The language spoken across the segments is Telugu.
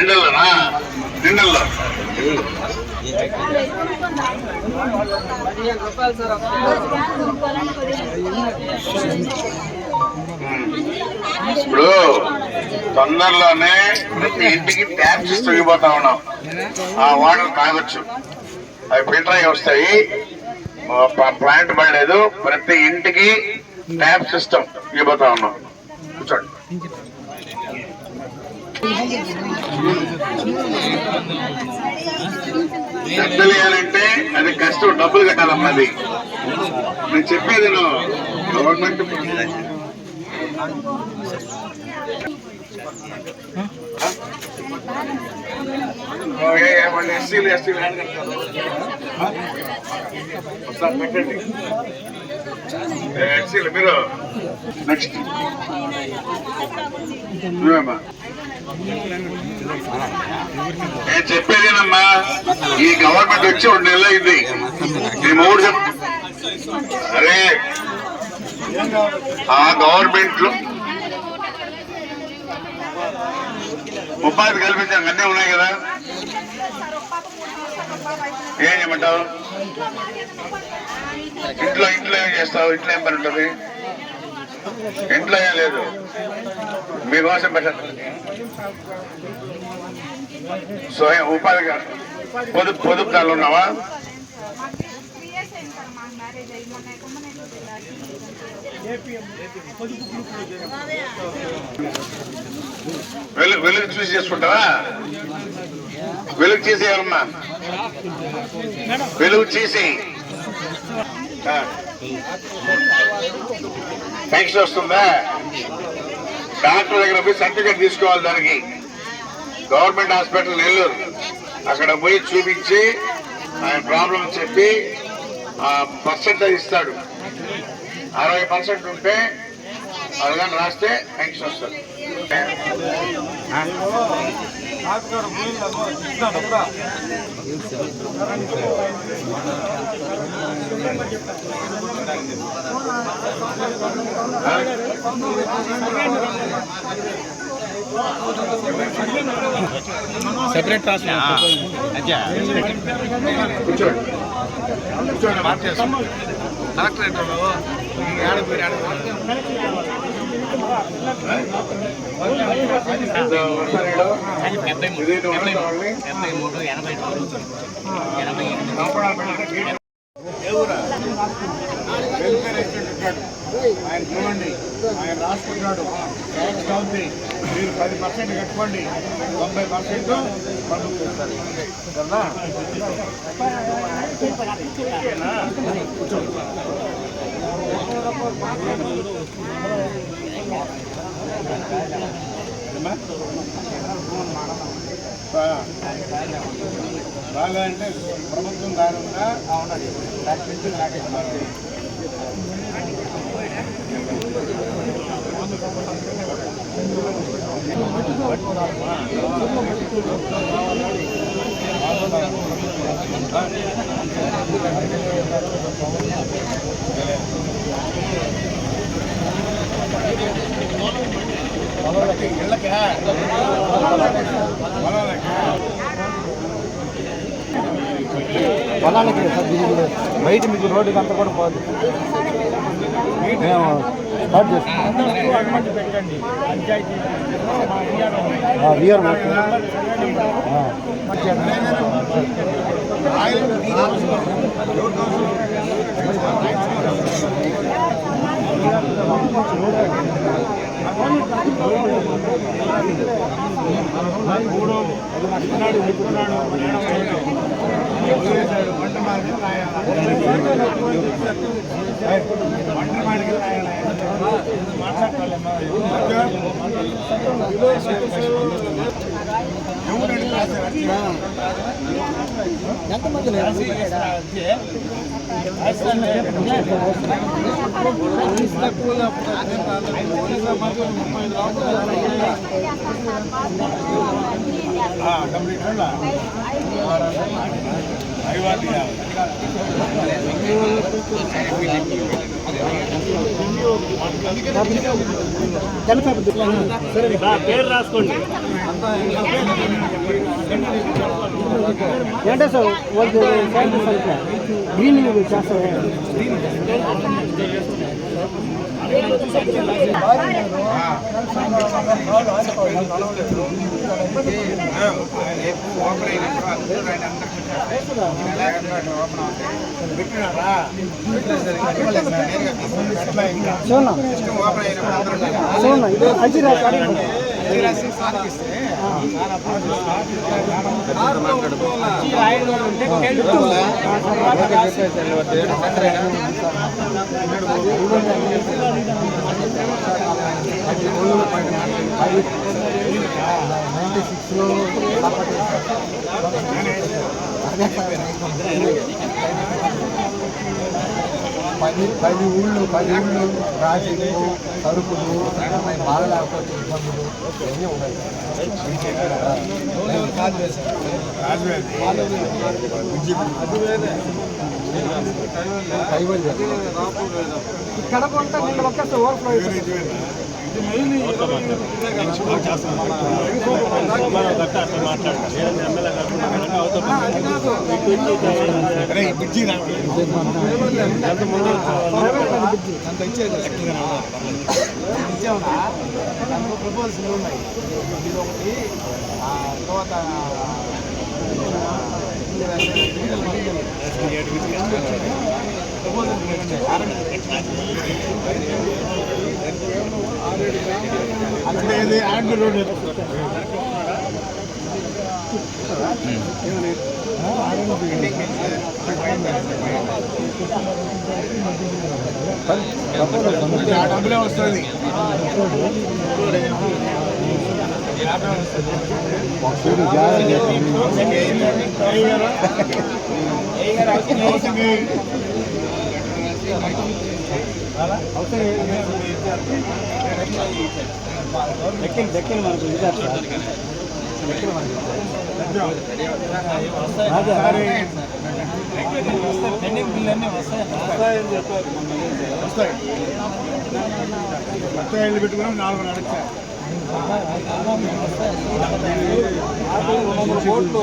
ఎండల్లోనా నిండల్లో ఇప్పుడు తొందరలోనే ప్రతి ఇంటికి ట్యాప్ సిస్టమ్ ఇవ్వబోతా ఉన్నాం. ఆ వాటర్ తాగొచ్చు, అవి ఫిల్టర్ అయ్యి వస్తాయి. ప్లాంట్ పడలేదు, ప్రతి ఇంటికి ట్యాప్ సిస్టమ్ ఇవ్వబోతా ఉన్నాం. కూర్చోండి. డబ్బులు వేయాలంటే అది కష్టం, డబ్బులు కట్టాలమ్మా. అది నేను చెప్పేది గవర్నమెంట్ ఎస్సీలు పెట్టండి. ఎస్సీలు మీరు నెక్స్ట్ నువ్వేమ్మా నేను చెప్పేదేనమ్మా. ఈ గవర్నమెంట్ వచ్చి 2 నెలలు అయింది. ఈ 3 అరే ఆ గవర్నమెంట్ లో ఉపాధి కల్పించాం, అన్నీ ఉన్నాయి కదా. ఏం చేయమంటావు? ఇంట్లో ఏం చేస్తావు? ఇంట్లో ఏం పని ఉంటుంది? ఇంట్లో ఏం లేదు, మీకోసం పెట్టండి. స్వయం ఉపాధి పొదుపు దానిలో ఉన్నావా? వెలుగు చూసి చేసుకుంటావా? వెలుగు చేసేయాలమ్మా, వెలుగు చేసి పెన్షన్ వస్తుందా? డాక్టర్ దగ్గర పోయి సర్టిఫికేట్ తీసుకోవాలి. దానికి గవర్నమెంట్ హాస్పిటల్ నెల్లూరు, అక్కడ పోయి చూపించి ఆయన ప్రాబ్లం చెప్పి పర్సెంటేజ్ ఇస్తాడు. 60% ఉంటే అది కానీ రాస్తే పెన్షన్ వస్తుంది. సెపరేట్ ఆయన చూడండి, ఆయన రాసుకుంటాడు. ట్యాక్స్ అవుతుంది, మీరు 10% కట్టుకోండి, 90% పండుగ. బాగా అంటే ప్రభుత్వం దాని ఉందా? పొలాలకి బయట మీకు రోడ్డుకి అంతా కూడా పోదు. మేము స్టార్ట్ చేస్తాం. పెట్టండి పంచాయతీ మాట్లాడాలి. ఎంతమంది పేరు రాసుకోండి. ఏంటే సార్ వాళ్ళు గ్రీన్ చేస్తారు. పది ఊళ్ళు రాజీలు సరుకులు బాగా లేకపోతే ఇబ్బందులు ఇవన్నీ ఉన్నాయి. కడప అంతా నిన్న ఒక్కసారి ఓవర్ఫ్లో ప్రపోజల్స్ ఉన్నాయి. ఇది ఒకటి తర్వాత అంటే ఆంటీ రోడ్ డబ్బులే వస్తుంది. దక్కిన మనకు పెండింగ్ బిల్లు అన్నీ వస్తాయని చెప్పారు. వస్తాయి ఇల్లు పెట్టుకున్నాం 4 నడుస్తాయి. కోట్లు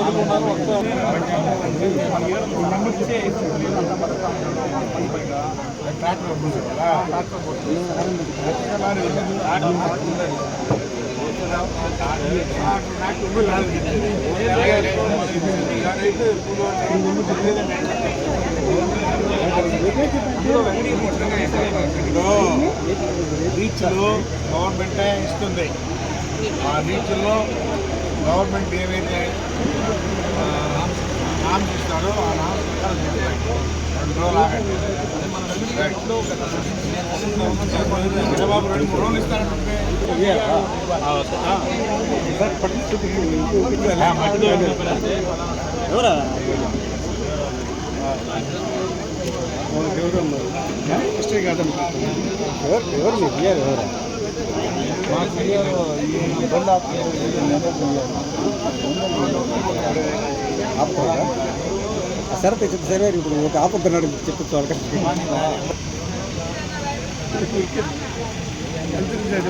రీచ్లు గవర్నమెంటే ఇస్తుంది. ఆ రీచ్లో గవర్నమెంట్ ఏవైతే నామ్స్ ఇస్తారో ఆ నామ్స్ ప్రకారం చెప్తాయి. 2 రోజులు ఆగండి. బాబు 2-3 రోజులు ఇస్తారంటే ఎవరా హిస్టరీ కాదు. ఎవరు మీకు ఇయ్యారు? ఎవరా మాకు ఇయ్యారు? ఈ బండి ఆపుతారా? సరే చెప్తే సరే ఇప్పుడు ఒక ఆపుతున్నాడు చెప్పచ్చు వాళ్ళకి.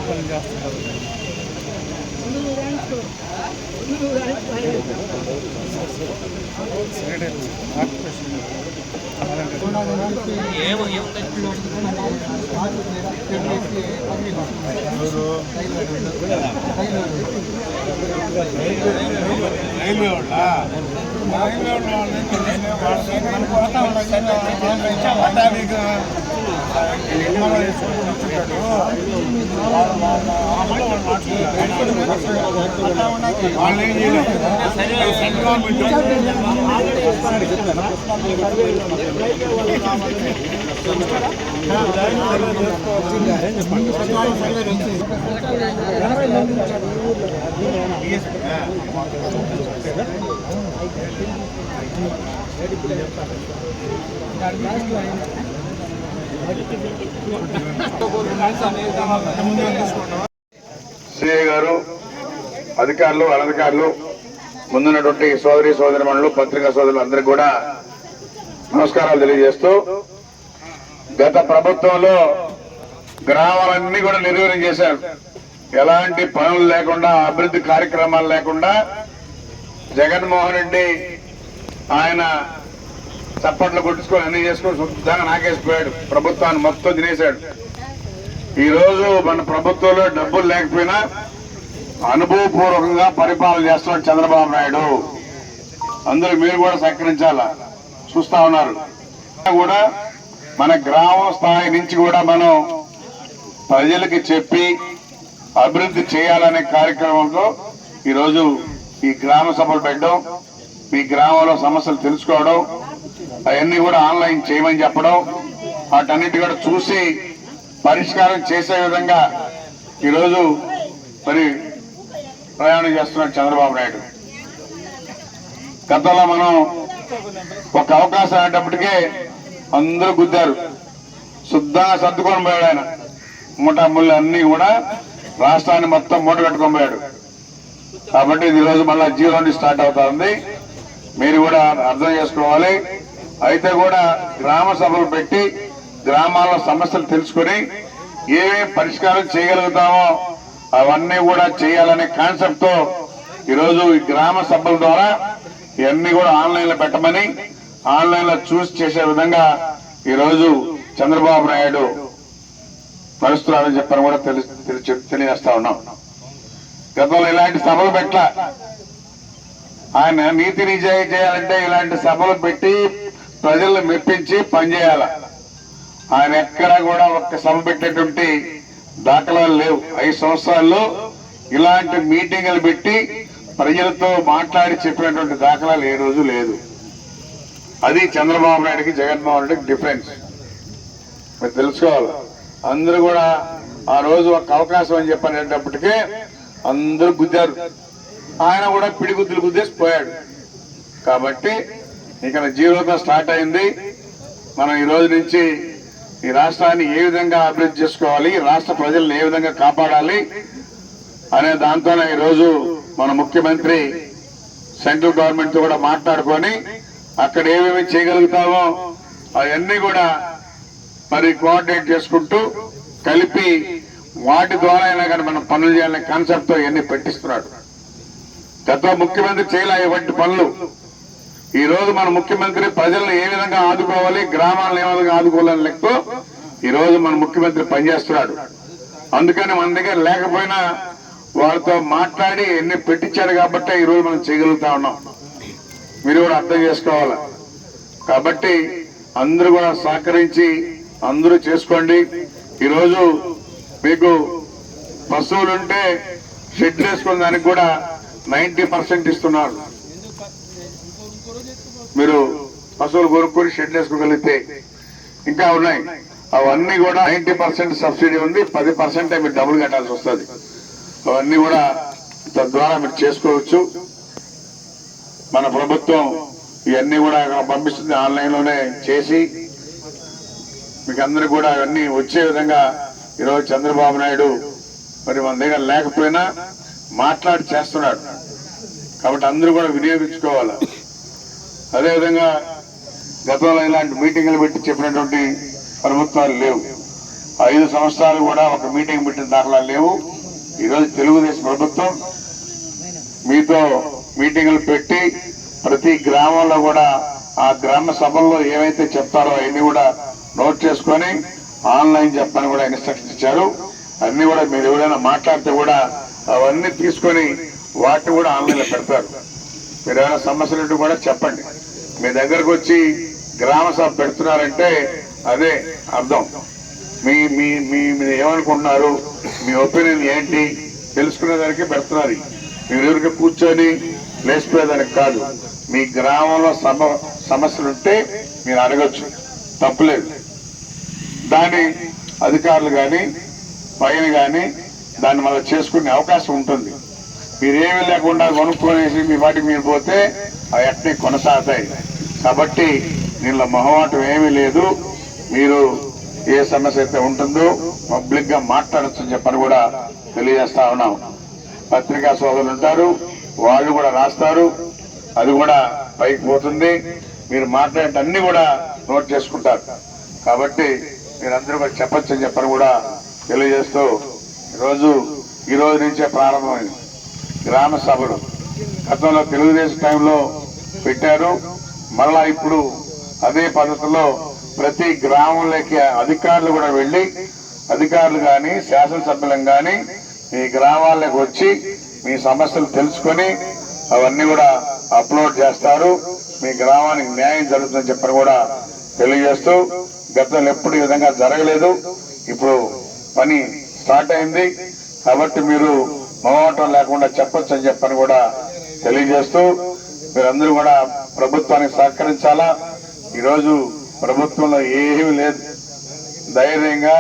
పని చేస్తున్నారు. రైల్వే వాళ్ళ సిఐ గారు, అధికారులు, అనధికారులు, ముందున్నటువంటి సోదరి సోదరిమణులు, పత్రికా సోదరులు అందరికీ కూడా నమస్కారాలు తెలియజేస్తూ, గత ప్రభుత్వంలో గ్రామాలన్నీ కూడా నిర్వీర్యం చేశారు. ఎలాంటి పనులు లేకుండా, అభివృద్ధి కార్యక్రమాలు లేకుండా జగన్మోహన్ రెడ్డి ఆయన చప్పట్లు కొట్టుకొని అన్ని చేసుకొని శుద్ధంగా నాకేసిపోయాడు. ప్రభుత్వాన్ని మొత్తం తినేశాడు. ఈ రోజు మన ప్రభుత్వంలో డబ్బులు లేకపోయినా అనుభవపూర్వకంగా పరిపాలన చేస్తున్నాడు చంద్రబాబు నాయుడు. అందరూ మీరు కూడా సహకరించాలా, చూస్తా ఉన్నారు. కూడా మన గ్రామం స్థాయి నుంచి కూడా మనం ప్రజలకి చెప్పి అభివృద్ధి చేయాలనే కార్యక్రమంతో ఈరోజు ఈ గ్రామ సభలు పెట్టడం, మీ గ్రామంలో సమస్యలు తెలుసుకోవడం, అవన్నీ కూడా ఆన్లైన్ చేయమని చెప్పడం, వాటన్నిటి కూడా చూసి పరిష్కారం చేసే విధంగా ఈరోజు మరి ప్రయాణం చేస్తున్నాడు చంద్రబాబు నాయుడు. గతంలో మనం ఒక అవకాశం అనేటప్పటికే అందరూ గుద్దారు. శుద్ధంగా సర్దుకొని పోయాడు ఆయన. మూటా ముళ్ళు అన్ని కూడా రాష్ట్రాన్ని మొత్తం మూట కట్టుకొని పోయాడు. కాబట్టి ఇది రోజు మళ్ళా జీరో నుండి స్టార్ట్ అవుతా ఉంది. మీరు కూడా అర్థం చేసుకోవాలి. అయితే కూడా గ్రామ సభలు పెట్టి గ్రామాల్లో సమస్యలు తెలుసుకుని ఏమేమి పరిష్కారం చేయగలుగుతామో అవన్నీ కూడా చేయాలనే కాన్సెప్ట్ తో ఈరోజు ఈ గ్రామ సభల ద్వారా ఇవన్నీ కూడా ఆన్లైన్ లో పెట్టమని, ఆన్లైన్ లో చూసి చేసే విధంగా ఈరోజు చంద్రబాబు నాయుడు నడుస్తున్నారని చెప్పని కూడా తెలియజేస్తా ఉన్నాం. గతంలో ఇలాంటి సభలు పెట్ట ఆయన నీతి నిజాయితీ చేయాలంటే ఇలాంటి సభలు పెట్టి ప్రజలను మెప్పించి పనిచేయాల. ఆయన ఎక్కడా కూడా ఒక్క సభ పెట్టేటువంటి దాఖలాలు లేవు. 5 సంవత్సరాల్లో ఇలాంటి మీటింగులు పెట్టి ప్రజలతో మాట్లాడి చెప్పినటువంటి దాఖలాలు ఏ రోజు లేదు. అది చంద్రబాబు నాయుడికి, జగన్మోహన్ రెడ్డికి డిఫరెన్స్. మీరు తెలుసుకోవాలి. అందరూ కూడా ఆ రోజు ఒక అవకాశం అని చెప్పనేటప్పటికే అందరూ గుద్దారు. ఆయన కూడా పిడిగుద్దులు గుద్దేసి పోయాడు. కాబట్టి ఇక్కడ జీరోగా స్టార్ట్ అయింది. మనం ఈ రోజు నుంచి ఈ రాష్ట్రాన్ని ఏ విధంగా అభివృద్ధి చేసుకోవాలి, రాష్ట్ర ప్రజలను ఏ విధంగా కాపాడాలి అనే దాంతోనే ఈరోజు మన ముఖ్యమంత్రి సెంట్రల్ గవర్నమెంట్ తో కూడా మాట్లాడుకొని అక్కడ ఏమేమి చేయగలుగుతామో అవన్నీ కూడా మరి కోఆర్డినేట్ చేసుకుంటూ కలిపి వాటి ద్వారా అయినా కానీ మనం పనులు చేయాలనే కాన్సెప్ట్ తో ఇవన్నీ పెట్టిస్తున్నాడు. గత ముఖ్యమంత్రి చేయలే ఇటువంటి పనులు. ఈ రోజు మన ముఖ్యమంత్రి ప్రజలను ఏ విధంగా ఆదుకోవాలి, గ్రామాలను ఏ విధంగా ఆదుకోవాలని లెక్కతో ఈ రోజు మన ముఖ్యమంత్రి పనిచేస్తున్నాడు. అందుకని మన దగ్గర లేకపోయినా వారితో మాట్లాడి ఎన్ని పెట్టించారు కాబట్టి ఈ రోజు మనం చేయగలుగుతా ఉన్నాం. మీరు కూడా అర్థం చేసుకోవాలి. కాబట్టి అందరూ కూడా సహకరించి అందరూ చేసుకోండి. ఈరోజు మీకు పశువులుంటే షెడ్ వేసుకున్న దానికి కూడా 90% ఇస్తున్నారు. మీరు పశువులు కొనుక్కొని షెడ్ వేసుకోగలిగితే ఇంకా ఉన్నాయి. అవన్నీ కూడా 90% సబ్సిడీ ఉంది. 10% మీరు డబ్బులు కట్టాల్సి వస్తుంది. అవన్నీ కూడా తద్వారా మీరు చేసుకోవచ్చు. మన ప్రభుత్వం ఇవన్నీ కూడా పంపిస్తుంది. ఆన్లైన్ లోనే చేసి మీకు అందరికి కూడా అవన్నీ వచ్చే విధంగా ఈరోజు చంద్రబాబు నాయుడు మరి మన దగ్గర లేకపోయినా మాట్లాడి చేస్తున్నాడు. కాబట్టి అందరూ కూడా వినియోగించుకోవాలి. అదేవిధంగా గతంలో ఇలాంటి మీటింగులు పెట్టి చెప్పినటువంటి ప్రభుత్వాలు లేవు. 5 సంవత్సరాలు కూడా ఒక మీటింగ్ పెట్టిన దాఖలాలు లేవు. ఈరోజు తెలుగుదేశం ప్రభుత్వం మీతో మీటింగులు పెట్టి ప్రతి గ్రామంలో కూడా ఆ గ్రామ సభల్లో ఏవైతే చెప్తారో అవన్నీ కూడా నోట్ చేసుకొని ఆన్లైన్ చెప్పని కూడా ఇన్స్ట్రక్షన్ ఇచ్చారు. అన్ని కూడా మీరు ఎవరైనా మాట్లాడితే కూడా అవన్నీ తీసుకొని వాటిని కూడా ఆన్లైన్ లో పెడతారు. మీరు ఏమైనా సమస్యలు కూడా చెప్పండి. మీ దగ్గరకు వచ్చి గ్రామ సభ పెడుతున్నారంటే అదే అర్థం. మీ మీ మీ మీరు ఏమనుకుంటున్నారు, మీ ఒపీనియన్ ఏంటి తెలుసుకునేదానికి పెడుతున్నారు. మీరు ఎవరికి కూర్చొని లేచిపోయేదానికి కాదు. మీ గ్రామంలో సమస్యలుంటే మీరు అడగచ్చు, తప్పులేదు. దాని అధికారులు కానీ పైన కానీ దాన్ని మళ్ళీ చేసుకునే అవకాశం ఉంటుంది. మీరేమీ లేకుండా కొనుక్కొనేసి మీ వాటికి మీరు పోతే అవి అట్నే కొనసాగుతాయి. కాబట్టి దీనిలో మొహమాటం ఏమీ లేదు. మీరు ఏ సమస్య అయితే ఉంటుందో పబ్లిక్ గా మాట్లాడొచ్చని చెప్పని కూడా తెలియజేస్తా ఉన్నాం. పత్రికా సోదరులు ఉంటారు, వాళ్ళు కూడా రాస్తారు, అది కూడా పైకి పోతుంది. మీరు మాట్లాడే అన్ని కూడా నోట్ చేసుకుంటారు. కాబట్టి మీరందరూ కూడా చెప్పొచ్చని చెప్పని కూడా తెలియజేస్తూ ఈ రోజు నుంచే ప్రారంభమైంది గ్రామ సభలు. గతంలో తెలుగుదేశం టైంలో పెట్టారు, మళ్ళా ఇప్పుడు అదే పద్ధతిలో ప్రతి గ్రామంలోకి అధికారులు కూడా వెళ్ళి, అధికారులు కానీ శాసనసభ్యులం కానీ మీ గ్రామాల్లోకి వచ్చి మీ సమస్యలు తెలుసుకొని అవన్నీ కూడా అప్లోడ్ చేస్తారు. మీ గ్రామానికి న్యాయం జరుగుతుందని చెప్పని కూడా తెలియజేస్తూ, గతంలో ఎప్పుడు ఈ విధంగా జరగలేదు, ఇప్పుడు పని స్టార్ట్ అయింది. కాబట్టి మీరు మొహమాటం లేకుండా చెప్పొచ్చు అని చెప్పని కూడా తెలియజేస్తూ, మీరందరూ కూడా ప్రభుత్వానికి సహకరించాలా. ఈరోజు ప్రభుత్వంలో ఏమీ లేదు, ధైర్యంగా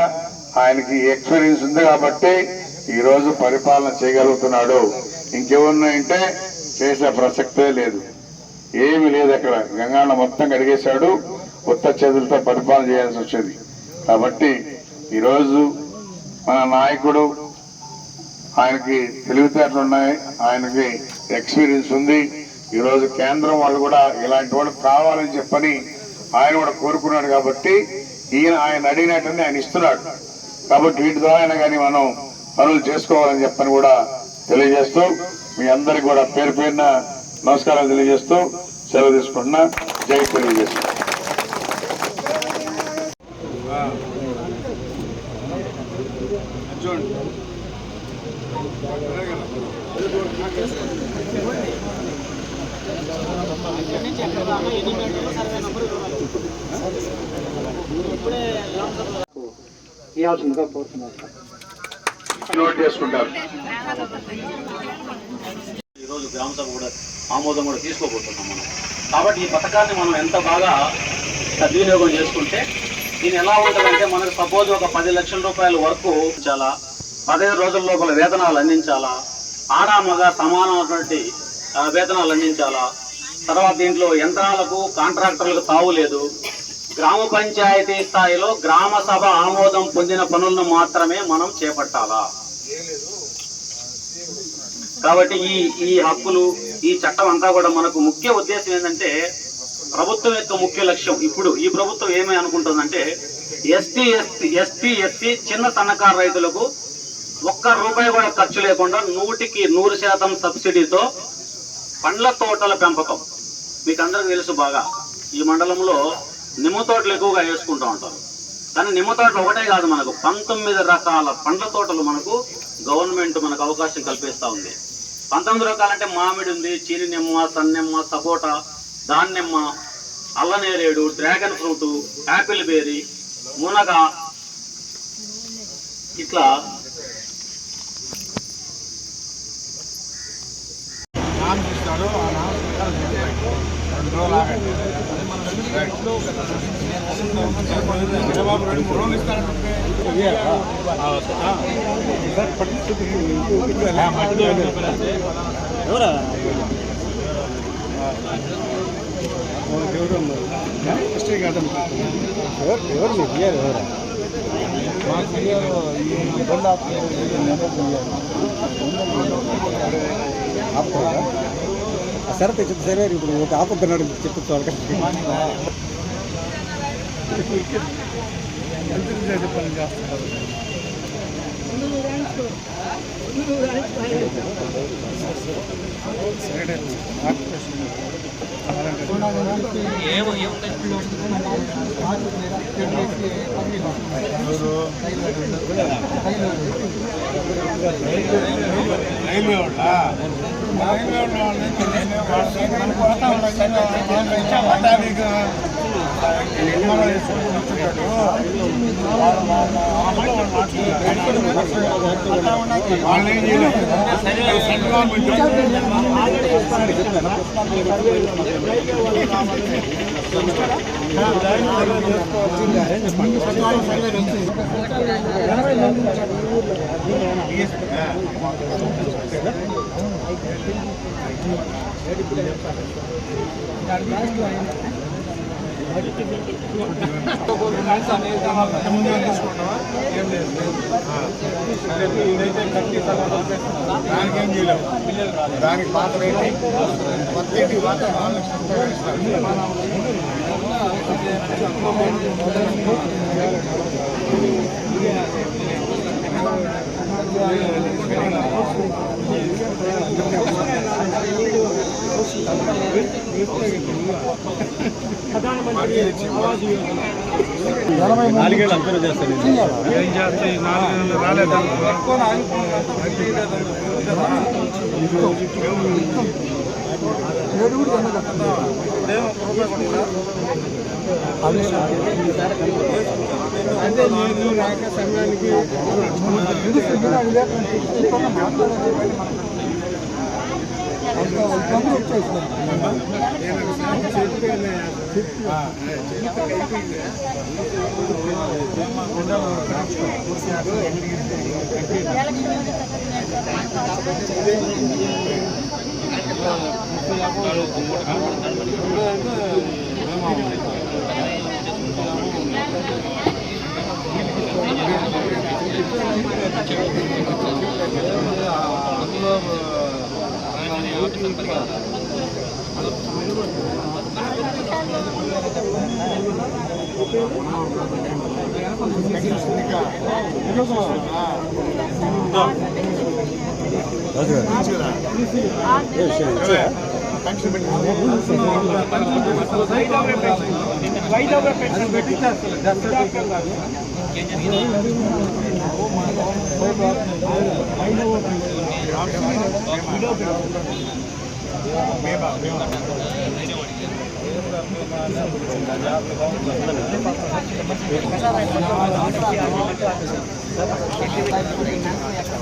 ఆయనకి ఎక్స్పీరియన్స్ ఉంది కాబట్టి ఈరోజు పరిపాలన చేయగలుగుతున్నాడు. ఇంకేమున్నాయంటే చేసే ప్రసక్తే లేదు, ఏమీ లేదు. అక్కడ గంగాళ మొత్తం కడిగేశాడు, కొత్త చేతులతో పరిపాలన చేయాల్సి వచ్చేది. కాబట్టి ఈరోజు మన నాయకుడు, ఆయనకి తెలివితేటలు ఉన్నాయి, ఆయనకి ఎక్స్పీరియన్స్ ఉంది. ఈరోజు కేంద్రం వాళ్ళు కూడా ఇలాంటి వాళ్ళు కావాలని చెప్పని ఆయన కూడా కోరుకున్నాడు. కాబట్టి ఆయన అడిగినట్టని ఆయన ఇస్తున్నాడు. కాబట్టి వీటి ద్వారా కానీ మనం పనులు చేసుకోవాలని చెప్పని కూడా తెలియజేస్తూ, మీ అందరికి కూడా పేరు పేరున నమస్కారాలు తెలియజేస్తూ సెలవు తీసుకుంటున్నా. జై తెలియజేస్తూ. నోట్ చేసుకుంటారు. ఈరోజు గ్రామ సభ కూడా ఆమోదం కూడా తీసుకోబోతున్నాం మనం. కాబట్టి ఈ పథకాన్ని మనం ఎంత బాగా సద్వినియోగం చేసుకుంటే దీని ఎలా ఉంటుందంటే, మనకు సపోజ్ ఒక 10 లక్షల రూపాయల వరకు చాలా 15 రోజుల లోపల వేతనాలు అందించాలా, ఆడా మగ సమానమైనటువంటి వేతనాలు అందించాలా. తర్వాత దీంట్లో యంత్రాలకు కాంట్రాక్టర్లకు తావు లేదు. గ్రామ పంచాయతీ స్థాయిలో గ్రామ సభ ఆమోదం పొందిన పనులను మాత్రమే మనం చేపట్టాలా. కాబట్టి ఈ హక్కులు, ఈ చట్టం అంతా కూడా మనకు ముఖ్య ఉద్దేశం ఏంటంటే, ప్రభుత్వం యొక్క ముఖ్య లక్ష్యం ఇప్పుడు ఈ ప్రభుత్వం ఏమీ అనుకుంటుందంటే, ఎస్సీ చిన్న సన్నకారు రైతులకు ₹1 కూడా ఖర్చు లేకుండా 100% సబ్సిడీతో పండ్ల తోటల పెంపకం. మీకు అందరికీ తెలుసు బాగా, ఈ మండలంలో నిమ్మ తోటలు ఎక్కువగా వేసుకుంటూ ఉంటారు. కానీ నిమ్మ తోటలు ఒకటే కాదు, మనకు 19 రకాల పండ్ల తోటలు మనకు గవర్నమెంట్ మనకు అవకాశం కల్పిస్తూ ఉంది. 19 రకాలంటే మామిడి ఉంది, చీని నిమ్మ, సన్నెమ్మ, సపోటా, దానిమ్మ, అల్లనేరేడు, డ్రాగన్ ఫ్రూట్, యాపిల్ బేరీ, మునగ, ఇట్లా సరే తెచ్చింది సరే. ఇప్పుడు ఒక ఆపొద్దున్నాడు చెప్పచ్చు వాళ్ళకి. పని చేస్తున్నారు. రైల్వే వాళ్ళ వాళ్ళేం చేయలేదు. దానికేం చేయలేవు. దానికి పాత రేటు కొత్త ఇంటికి పాత 4 లక్షలు నాలుగేళ్ళు అంతరం చేస్తాను. ఏం చేస్తాయి 4 నెలలు రాలేదు. అంటే నేను రాక సమయానికి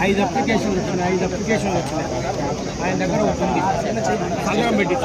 ఐదు అప్లికేషన్లు వచ్చినాయి. ఆయన దగ్గర సంఘం పెట్టి